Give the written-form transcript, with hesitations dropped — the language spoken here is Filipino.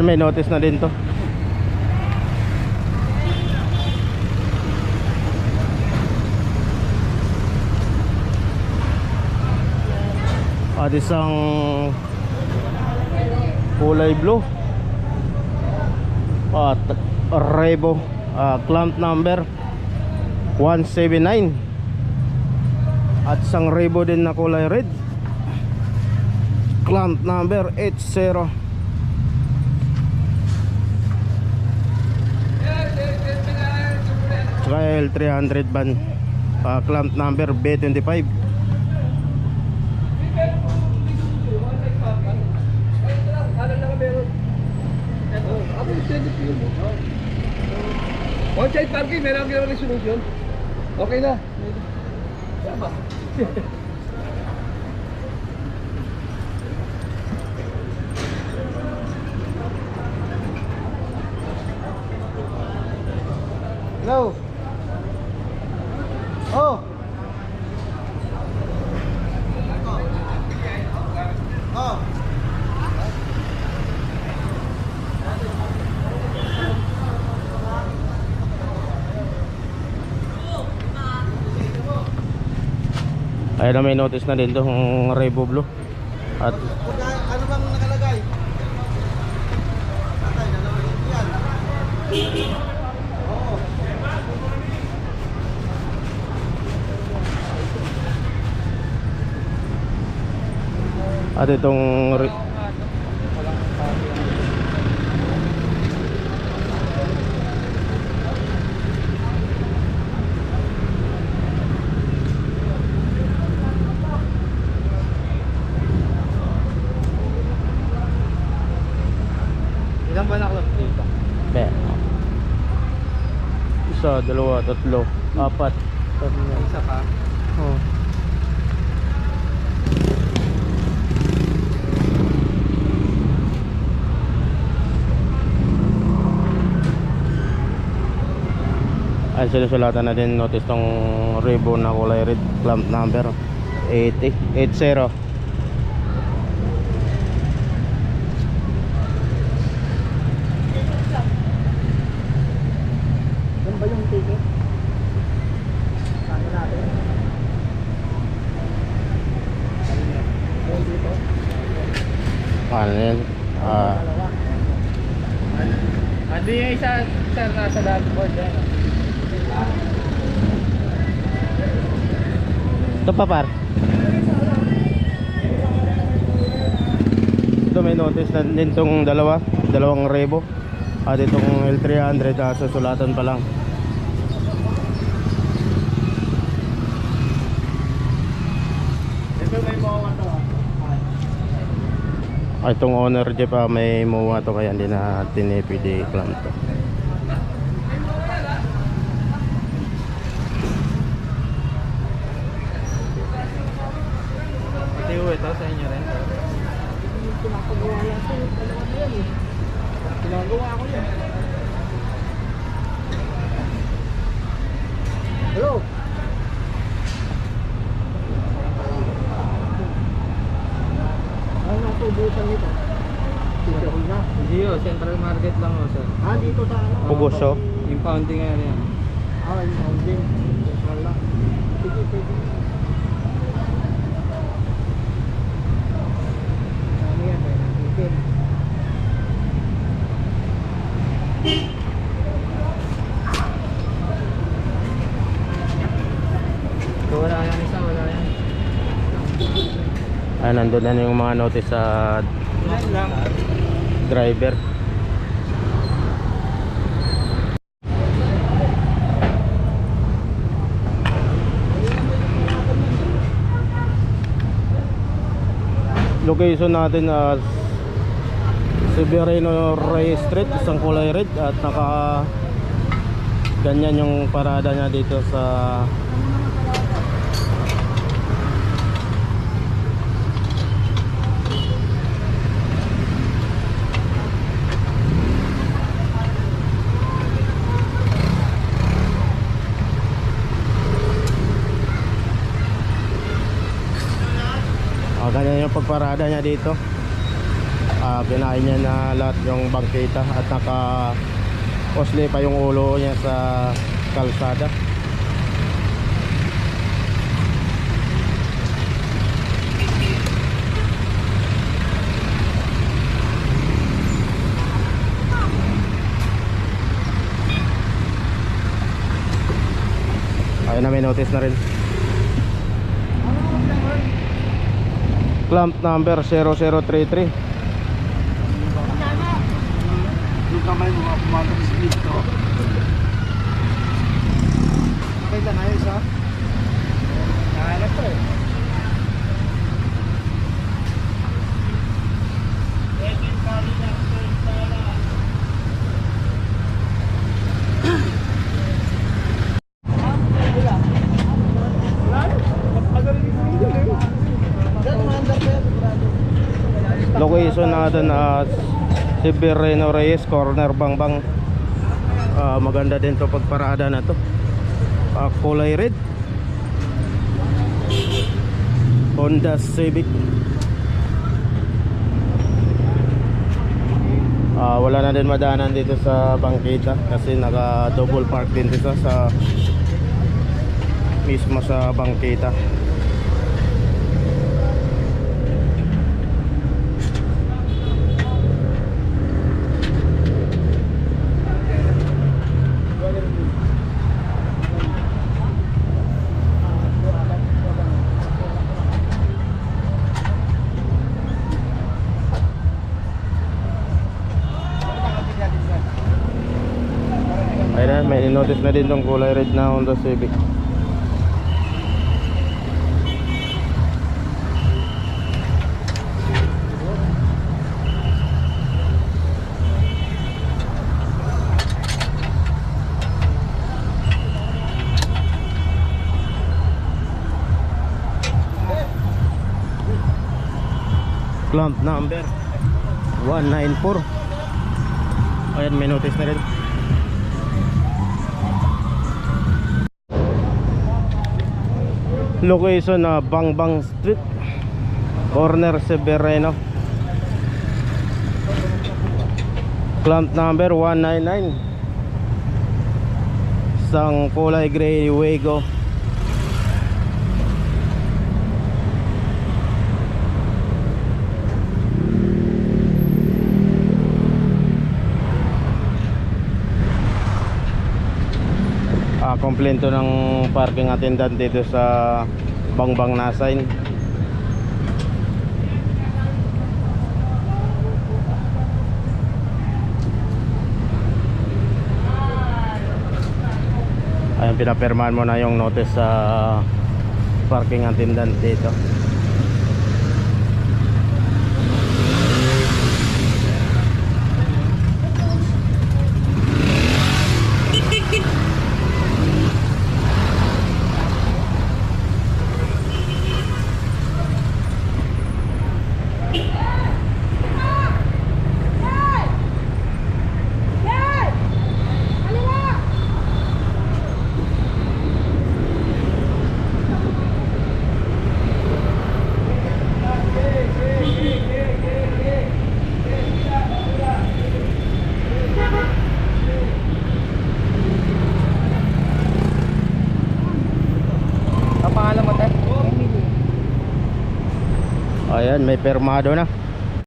Ayun, may notice na din to. At isang kulay blue at Revo, clamp number 179. At isang Revo din na kulay red, clamp number 80. Tsaka L300 van, clamp number B25. On-site parking, meron kang resolution. Okay na. Tama. Hello. Oh. Oh. Ayun na, may notice na din itong Revo Blue. At Ano bang nakalagay? Tatay, dalawa yan. Oo. at itong Ilan ba nakalap dito? isa, dalawa, tatlo, apat. Isa pa. Oh. Ay, sinusulatan na din notice tong Revo na kulay red, clamp number 80. Yan ba yung ticket? Saan natin? Dito? Ano yan? Hindi yung isa, sir, nasa dashboard yan. Ito pa par. Ito may notice na din tong dalawang Revo. At itong L300 susulatan pa lang. Ito may mga to. Itong owner jeep may muwa to, kaya hindi na tinipid clamp to. Ito sa inyo rin. Pinapagawa lang ito. Ginagawa ko yan. Hello? Ano na ito, butan nito? Central na. Hindi yun, Central Market lang o sir. Ah, dito sa ano? Pugoso. Impounding area. Ah, yung mountain. Central na. Sige, sige. Ano yan, may nakikin. So wala yan isa, wala yan. Ay, nandun na yung mga notice sa Yan lang. driver. Location natin Severino Reyes Street, isang kulay red, at naka ganyan yung parada niya dito sa ganyan yung pagparada niya dito. kinain niya na lahat yung bangkita at naka osle pa yung ulo niya sa kalsada. Ayun na, may notice na rin. Clamp number 0033. Yung kamay mo mga pumatong speed to. Nakita na yun sa? Nahanap to eh. Location natin si Birreno Reyes, corner Bangbang. Maganda din to pagparada na to. Kulay red, Honda Civic. Wala na din madaanan dito sa bangkita kasi naka double park din dito sa mismo sa bangkita. Ayun, may notice na din tong kulay red na Honda Civic. Clamp number 194. Ayan, may notice na rin. Location na Bangbang Street, corner Severino. Clamp number 199. Isang kulay gray Wego. Komplento ng parking attendant dito sa Bangbang Nasain. Ayun, pinapirmahan mo na yung notice sa parking attendant dito. Ayan, may permado na.